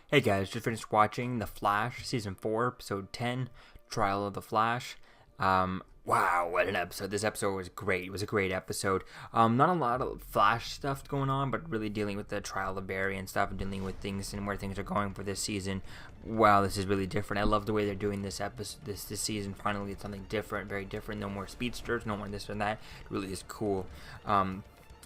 Hey guys, just finished watching The Flash, Season 4, Episode 10, Trial of the Flash. Wow, what an episode. This episode was great. It was a great episode. Not a lot of Flash stuff going on, but really dealing with the trial of Barry and stuff and dealing with things and where things are going for this season. Wow, this is really different. I love the way they're doing this episode, this season. Finally, it's something different, very different. No more speedsters, no more this and that. It really is cool.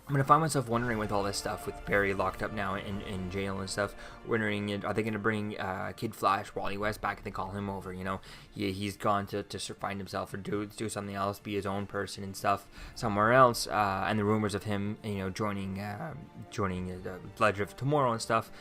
I'm gonna find myself wondering with all this stuff, with Barry locked up now in jail and stuff, wondering, are they gonna bring Kid Flash, Wally West back and they call him over? You know, he's gone to find himself or do something else, be his own person and stuff somewhere else. And the rumors of him, joining the Ledger of Tomorrow and stuff.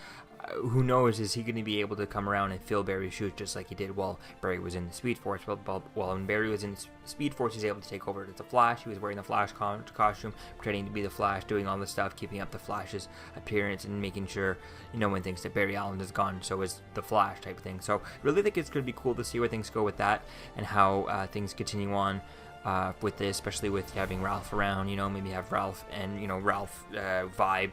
Who knows, is he going to be able to come around and fill Barry's shoes just like he did while Barry was in the Speed Force? Well, when Barry was in Speed Force, he was able to take over as the Flash. He was wearing the Flash costume, pretending to be the Flash, doing all this stuff, keeping up the Flash's appearance and making sure, when things that Barry Allen is gone, so is the Flash type of thing. So really think it's going to be cool to see where things go with that and how things continue on. With this, especially with having Ralph around, maybe have Ralph and, Ralph vibe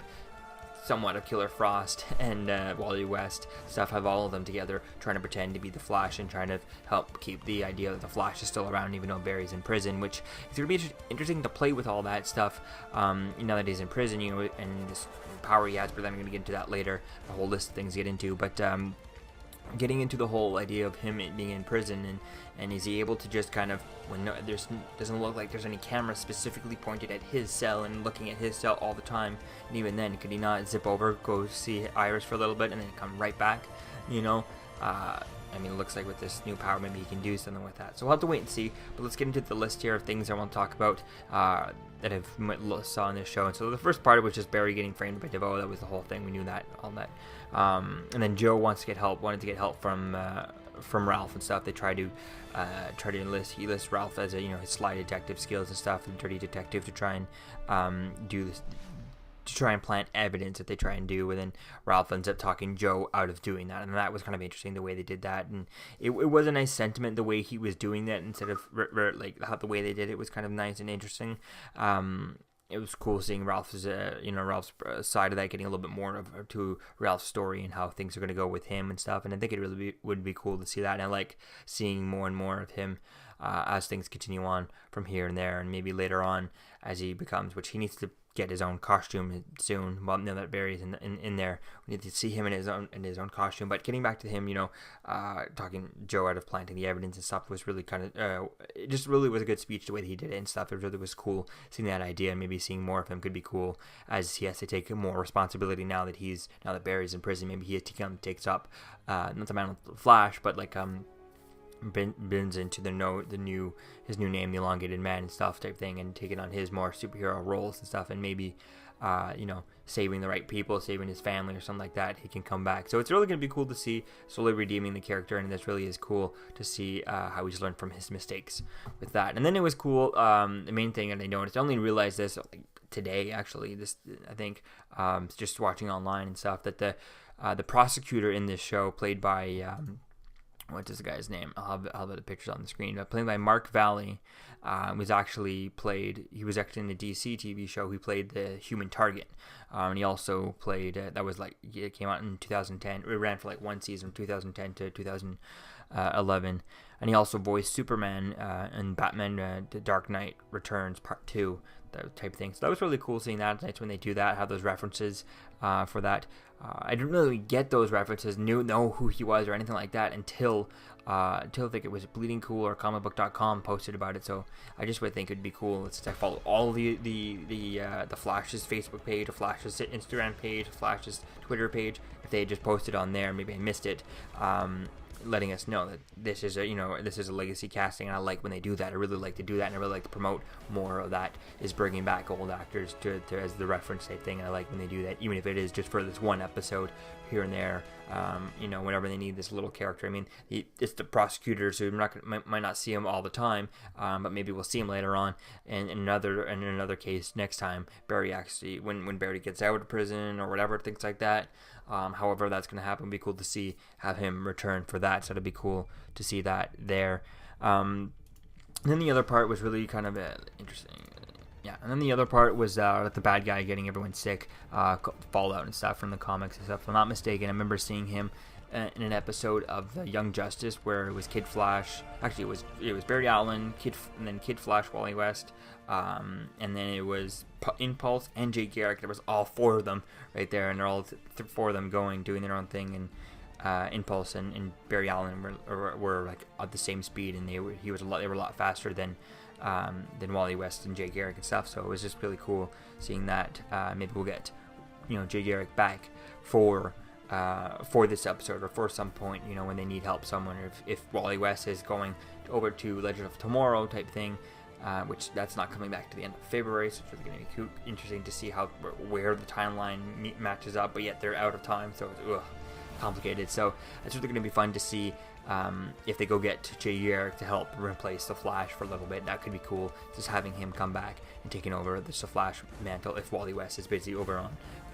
somewhat of Killer Frost and Wally West stuff, have all of them together trying to pretend to be the Flash and trying to help keep the idea that the Flash is still around even though Barry's in prison, which is going to be interesting to play with all that stuff now that he's in prison, and this power he has, but then I'm going to get into that later, a whole list of things to get into, but getting into the whole idea of him being in prison and is he able to just kind of, when doesn't look like there's any camera specifically pointed at his cell and looking at his cell all the time, and even then could he not zip over, go see Iris for a little bit and then come right back? It looks like with this new power maybe he can do something with that, so we'll have to wait and see. But let's get into the list here of things I want to talk about that I've saw in this show. And so the first part was just Barry getting framed by DeVoe. That was the whole thing, we knew that, all that. And then Joe wanted to get help from Ralph and stuff. They try to enlist Ralph as his sly detective skills and stuff, and dirty detective to try and do this, to try and plant evidence that they try and do, and then Ralph ends up talking Joe out of doing that, and that was kind of interesting the way they did that, and it was a nice sentiment the way he was doing that instead of like how the way they did it was kind of nice and interesting. It was cool seeing Ralph's side of that, getting a little bit more to Ralph's story and how things are going to go with him and stuff, and I think it really would be cool to see that, and I like seeing more and more of him as things continue on from here and there, and maybe later on as he becomes, which he needs to get his own costume soon. Well, now that Barry's in there, we need to see him in his own costume. But getting back to him, talking Joe out of planting the evidence and stuff was really kind of it just really was a good speech the way that he did it and stuff. It really was cool seeing that idea, and maybe seeing more of him could be cool as he has to take more responsibility now that Barry's in prison. Maybe he takes up not the Man with the Flash, but like bends into his new name, the Elongated Man and stuff type thing, and taking on his more superhero roles and stuff, and maybe saving the right people, saving his family or something like that, he can come back. So it's really going to be cool to see slowly redeeming the character, and this really is cool to see how he's learned from his mistakes with that. And then it was cool, the main thing, and I noticed, I only realized this today actually, this I think just watching online and stuff, that the prosecutor in this show, played by what is the guy's name? I'll have the pictures on the screen. Played by Mark Valley, he was actually in the DC TV show. He played the Human Target, and he also played it came out in 2010. It ran for like one season, 2010 to 2011, and he also voiced Superman in Batman: The Dark Knight Returns Part 2. That type of thing. So that was really cool seeing that. Nights when they do that, have those references for that. I didn't really get those references, know who he was or anything like that until I think it was Bleeding Cool or comicbook.com posted about it. So I just would think it'd be cool to follow all the Flash's Facebook page, or Flash's Instagram page, Flash's Twitter page. If they had just posted on there, maybe I missed it. Letting us know that this is a legacy casting, and I like when they do that. I really like to do that, and I really like to promote more of that, is bringing back old actors to as the reference type thing. And I like when they do that, even if it is just for this one episode here and there. Whenever they need this little character. I mean, it's the prosecutor, so might not see him all the time, but maybe we'll see him later on. And in another case next time, Barry actually, when Barry gets out of prison or whatever, things like that. However that's going to happen, it'd be cool to have him return for that. So it'd be cool to see that there. And then the other part was really kind of interesting. Yeah, and then the other part was the bad guy getting everyone sick, Fallout and stuff from the comics and stuff. If I'm not mistaken, I remember seeing him in an episode of the Young Justice where it was Kid Flash. Actually, it was Barry Allen, and then Kid Flash, Wally West, and then it was Impulse and Jay Garrick. There was all 4 of them right there, and they're all 4 of them doing their own thing. And Impulse and Barry Allen were like at the same speed, and they were a lot faster than Wally West and Jay Garrick and stuff. So it was just really cool seeing that. Maybe we'll get Jay Garrick back for this episode, or for some point, when they need help someone, or if Wally West is going over to Legend of Tomorrow type thing, which that's not coming back to the end of February, so it's really going to be interesting to see where the timeline matches up, but yet they're out of time, so it's complicated. So it's really going to be fun to see if they go get Jay Garrick to help replace the Flash for a little bit. That could be cool, just having him come back and taking over the Flash mantle if Wally West is busy over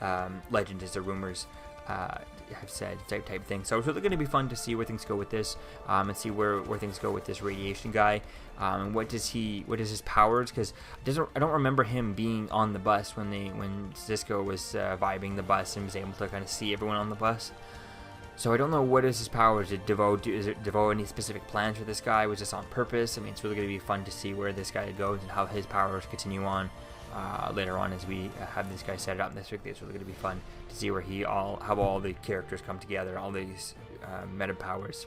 on Legend, as the rumors have said, type thing. So it's really going to be fun to see where things go with this, and see where things go with this radiation guy, and what is his powers, because I don't remember him being on the bus when Cisco was vibing the bus and was able to kind of see everyone on the bus. So I don't know what is his powers. Is DeVoe any specific plans for this guy? Was this on purpose? I mean, it's really going to be fun to see where this guy goes and how his powers continue on later on as we have this guy set it up this week. It's really going to be fun to see how all the characters come together, all these meta powers,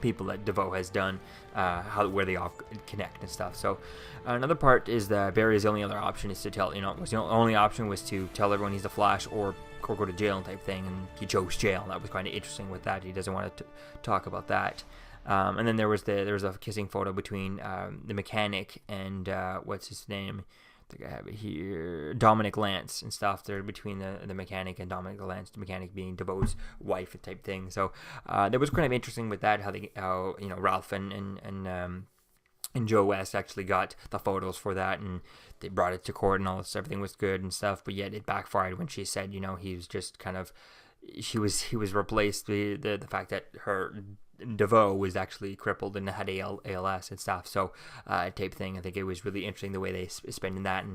people that DeVoe has done, where they all connect and stuff. So another part is that Barry's only other option is to tell, the only option was to tell everyone he's the Flash, or go to jail type thing, and he chose jail. That was kind of interesting with that. He doesn't want to talk about that. And then there was a kissing photo between the mechanic and what's his name? I think I have it here, Dominic Lance and stuff. They're between the mechanic and Dominic Lance, the mechanic being DeVoe's wife type thing. So that was kind of interesting with that, how Ralph and Joe West actually got the photos for that, and they brought it to court, and everything was good and stuff. But yet it backfired when she said, he was just kind of, he was replaced. The fact that her DeVoe was actually crippled and had ALS and stuff. So type thing. I think it was really interesting the way they spent that,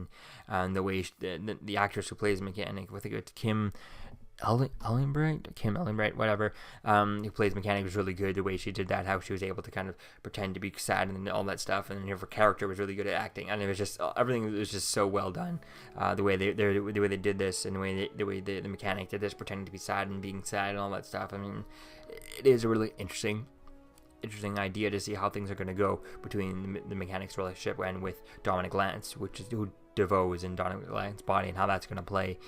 and the way the actress who plays mechanic, I think it's Kim Ellenbright, whatever, who plays mechanic, was really good. The way she did that, how she was able to kind of pretend to be sad and all that stuff, and her character was really good at acting, and it was just everything was just so well done. The way they did this, and the way the mechanic did this, pretending to be sad and being sad and all that stuff. I mean, it is a really interesting idea to see how things are going to go between the mechanic's relationship and with Dominic Lance, which is who DeVoe is in Dominic Lance's body, and how that's going to play.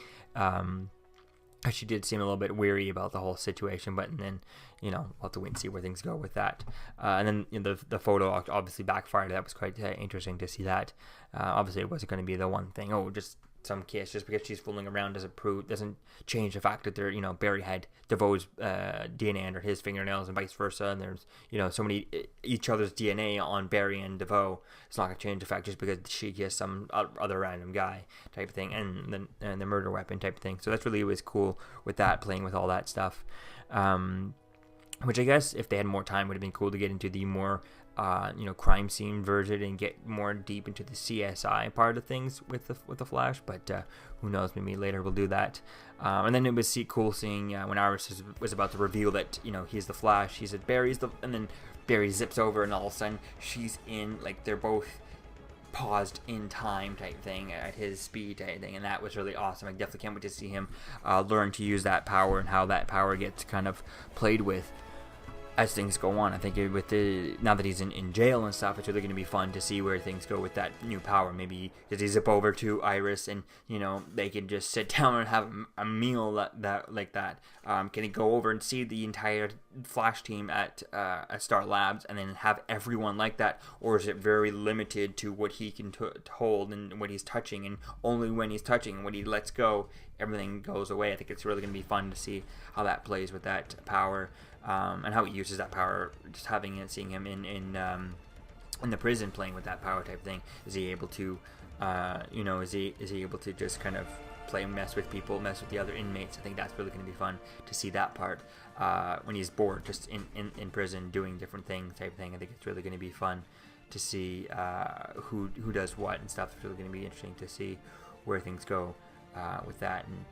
She did seem a little bit weary about the whole situation, but then, we'll have to wait and see where things go with that. And then the photo obviously backfired. That was quite interesting to see that. Obviously, it wasn't going to be the one thing. Just some kiss, just because she's fooling around doesn't change the fact that they're, Barry had DeVoe's DNA under his fingernails and vice versa, and there's, so many each other's DNA on Barry and DeVoe. It's not going to change the fact just because she kissed some other random guy type of thing, and the murder weapon type of thing. So that's really was cool with that, playing with all that stuff. Which I guess if they had more time would have been cool to get into the more crime scene version and get more deep into the CSI part of things with the Flash, but who knows, maybe later we'll do that. And then it was cool seeing when Iris was about to reveal that he's the Flash, he said and then Barry zips over, and all of a sudden she's in, like, they're both paused in time type thing at his speed type thing, and that was really awesome. I definitely can't wait to see him learn to use that power and how that power gets kind of played with as things go on. I think now that he's in jail and stuff, it's really going to be fun to see where things go with that new power. Maybe does he zip over to Iris and they can just sit down and have a meal that like that. Can he go over and see the entire Flash team at Star Labs and then have everyone like that, or is it very limited to what he can hold and what he's touching, and only when he's touching and when he lets go, everything goes away? I think it's really going to be fun to see how that plays with that power. And how he uses that power, just seeing him in the prison playing with that power type thing. Is he able to, is he able to just kind of mess with people, mess with the other inmates? I think that's really going to be fun to see that part when he's bored, just in prison doing different things type thing. I think it's really going to be fun to see who does what and stuff. It's really going to be interesting to see where things go with that. And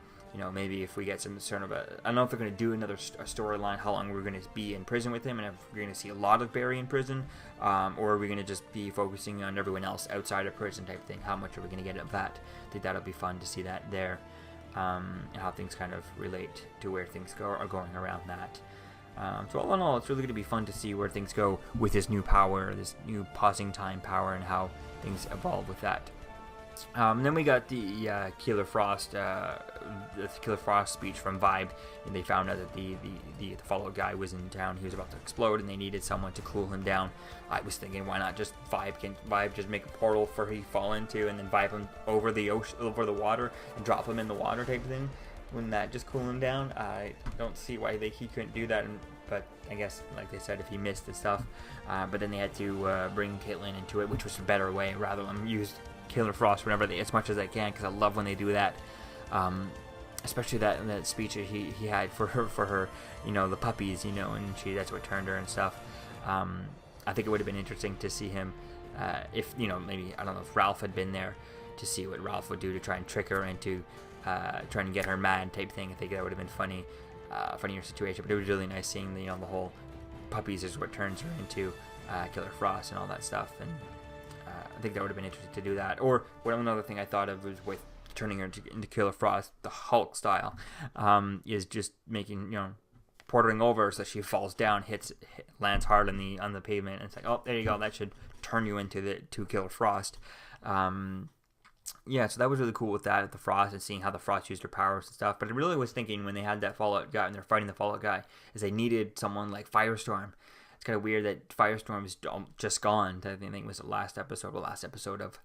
maybe if we get some sort of I don't know if they're going to do another storyline, how long we're going to be in prison with him, and if we're going to see a lot of Barry in prison, or are we going to just be focusing on everyone else outside of prison type thing. How much are we going to get of that? I think that'll be fun to see that there, and how things kind of relate to where things are going around that. So all in all, it's really going to be fun to see where things go with this new power, this new pausing time power, and how things evolve with that. Then we got the Killer Frost speech from Vibe, and they found out that the Fallout guy was in town. He was about to explode, and they needed someone to cool him down. I was thinking, why not just Vibe just make a portal for he fall into, and then Vibe him over the ocean, over the water, and drop him in the water type of thing. Wouldn't that just cool him down? I don't see why he couldn't do that, but I guess, like they said, if he missed the stuff. But then they had to bring Caitlyn into it, which was a better way, rather than use Killer Frost whenever as much as I can, because I love when they do that, especially that speech that he had for her, the puppies, and that's what turned her and stuff. I think it would have been interesting to see him, if maybe, I don't know if Ralph had been there, to see what Ralph would do to try and trick her into trying to get her mad type thing. I think that would have been funnier situation. But it was really nice seeing the whole puppies is what turns her into Killer Frost and all that stuff, and I think that would have been interesting to do that. Or another thing I thought of was with turning her into Killer Frost, the Hulk style, is just making, portering over so she falls down, lands hard on the pavement, and it's like, oh, there you go, that should turn you into Killer Frost. Yeah, so that was really cool with that, the Frost, and seeing how the Frost used her powers and stuff. But I really was thinking when they had that Fallout guy and they're fighting the Fallout guy, is they needed someone like Firestorm. It's kind of weird that Firestorm is just gone. I think it was the last episode of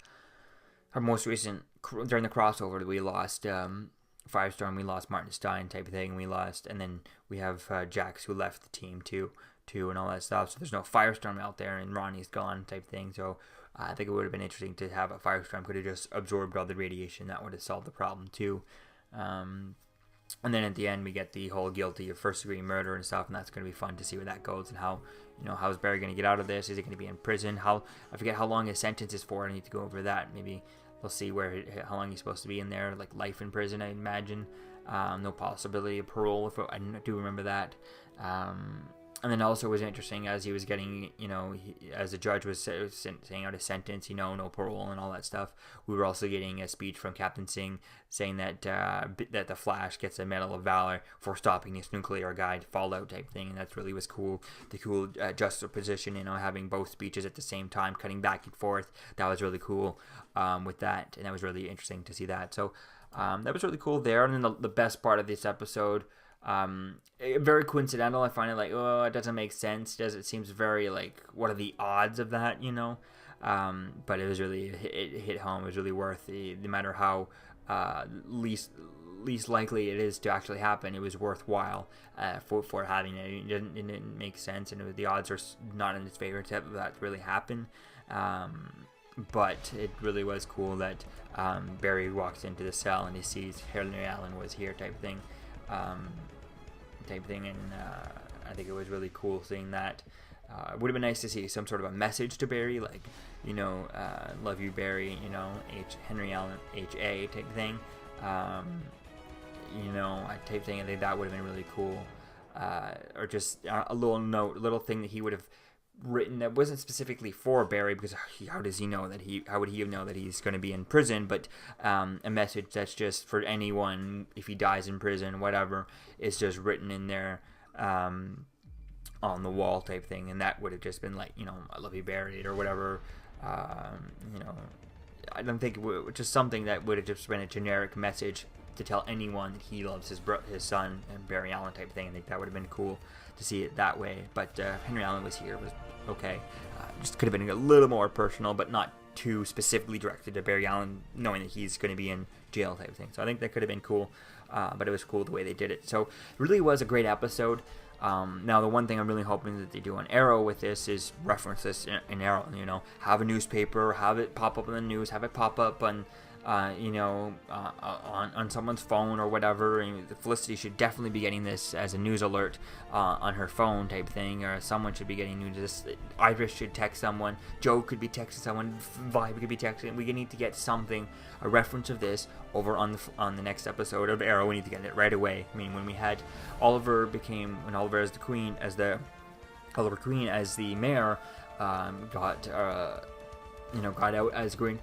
our most recent, during the crossover, we lost Firestorm, we lost Martin Stein type of thing, and then we have Jax, who left the team too, and all that stuff. So there's no Firestorm out there, and Ronnie's gone type thing. So I think it would have been interesting to have a Firestorm could have just absorbed all the radiation. That would have solved the problem too. And then at the end, we get the whole guilty of first-degree murder and stuff, and that's going to be fun to see where that goes and how, how's Barry going to get out of this? Is he going to be in prison? I forget how long his sentence is for. I need to go over that. Maybe we'll see how long he's supposed to be in there, like life in prison, I imagine. No possibility of parole. I do remember that. And then also it was interesting as he was getting, as the judge was saying out a sentence, no parole and all that stuff. We were also getting a speech from Captain Singh saying that that the Flash gets a Medal of Valor for stopping this nuclear guy Fallout type thing, and that really was cool. The cool juxtaposition, having both speeches at the same time, cutting back and forth. That was really cool with that, and that was really interesting to see that. So that was really cool there. And then the best part of this episode, very coincidental. I find it like, oh, it doesn't make sense. It seems very like, what are the odds of that, but it was really, it hit home. It was really worth no matter how least likely it is to actually happen. It was worthwhile for having it. It didn't make sense, and the odds are not in its favor to have that really happen. But it really was cool that Barry walks into the cell and he sees Henry Allen was here type thing. And I think it was really cool seeing that. It would have been nice to see some sort of a message to Barry, like, love you, Barry, Henry Allen, H.A. type thing. Type thing. I think that would have been really cool. Or just a little thing that he would have written that wasn't specifically for Barry, because how would he know that he's going to be in prison, but a message that's just for anyone, if he dies in prison, whatever, is just written in there on the wall type thing, and that would have just been like, I love you, Barry, or whatever. I don't think it would, just something that would have just been a generic message to tell anyone that he loves his son and Barry Allen type thing. I think that would have been cool to see it that way. But Henry Allen was here, was okay. Just could have been a little more personal, but not too specifically directed to Barry Allen, knowing that he's going to be in jail type thing. So I think that could have been cool, but it was cool the way they did it. So it really was a great episode. Now, the one thing I'm really hoping that they do on Arrow with this is reference this in Arrow. Have a newspaper, have it pop up in the news, have it pop up on on someone's phone or whatever. And Felicity should definitely be getting this as a news alert on her phone type thing, or someone should be getting news. Iris should text someone. Joe could be texting someone. Vibe could be texting. We need to get something, a reference of this over on the next episode of Arrow. We need to get it right away. I mean, when we had Oliver as the Queen, Oliver Queen as the mayor, got out as Green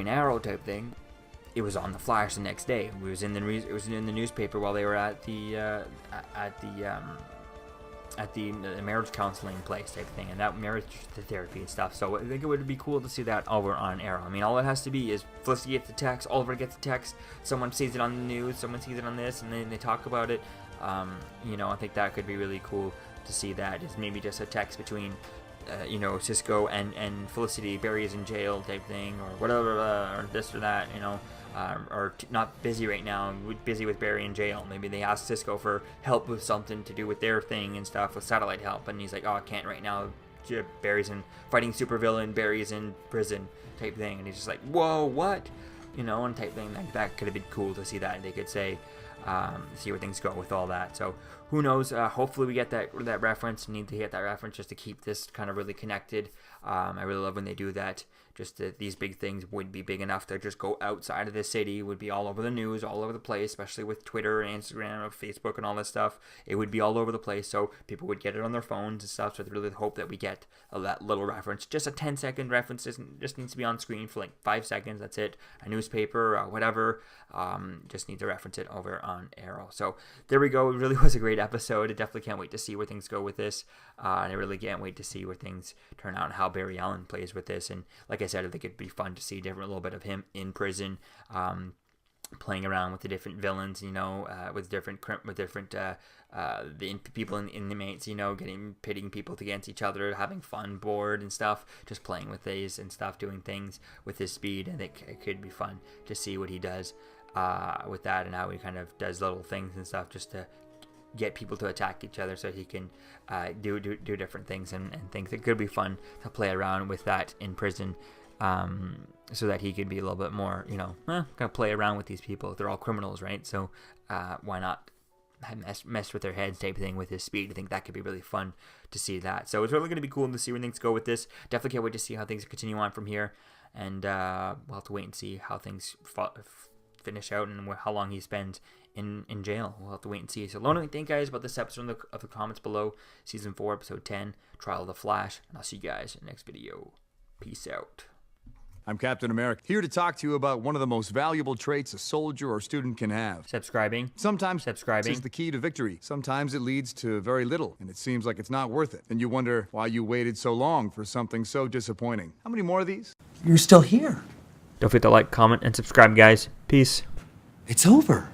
Arrow type thing. It was on the Flash the next day. It was in the newspaper while they were at the marriage counseling place type thing, and that marriage therapy and stuff. So I think it would be cool to see that over on Arrow. I mean, all it has to be is Felicity gets the text, Oliver gets the text, someone sees it on the news, someone sees it on this, and then they talk about it. I think that could be really cool to see that. Is maybe just a text between Cisco and Felicity. Barry is in jail type thing, or whatever, or this or that, or not busy right now, busy with Barry in jail. Maybe they ask Cisco for help with something to do with their thing and stuff, with satellite help, and he's like, oh, I can't right now, Barry's in fighting supervillain, Barry's in prison type thing, and he's just like, whoa, what? And type thing. That could have been cool to see that. They could say, see where things go with all that. So who knows? Hopefully we get that reference. Need to get that reference just to keep this kind of really connected. I really love when they do that. Just that these big things would be big enough to just go outside of the city. Would be all over the news, all over the place, especially with Twitter and Instagram and Facebook and all this stuff. It would be all over the place, so people would get it on their phones and stuff. So I really hope that we get that little reference. Just a 10-second reference. Just needs to be on screen for like 5 seconds. That's it. A newspaper, whatever. Just need to reference it over on Arrow. So there we go. It really was a great episode. I definitely can't wait to see where things go with this. And I really can't wait to see where things turn out and how Barry Allen plays with this. And like I said, I think it'd be fun to see a little bit of him in prison, playing around with the different villains, with different the people in inmates, pitting people against each other, having fun, bored and stuff, just playing with these and stuff, doing things with his speed. I think it could be fun to see what he does with that, and how he kind of does little things and stuff just to get people to attack each other, so he can do different things and things. It could be fun to play around with that in prison, so that he could be a little bit more, kind of play around with these people. They're all criminals, right? So why not mess with their heads type thing with his speed? I think that could be really fun to see that. So it's really going to be cool to see where things go with this. Definitely can't wait to see how things continue on from here, and we'll have to wait and see how things finish out and how long he spends in jail. We'll have to wait and see. So let me know what you think, guys, about this episode of the comments below. Season 4, Episode 10, Trial of the Flash, and I'll see you guys in the next video. Peace out. I'm Captain America, here to talk to you about one of the most valuable traits a soldier or student can have. Subscribing. Sometimes subscribing is the key to victory. Sometimes it leads to very little, and it seems like it's not worth it. And you wonder why you waited so long for something so disappointing. How many more of these? You're still here. Don't forget to like, comment, and subscribe, guys. Peace. It's over.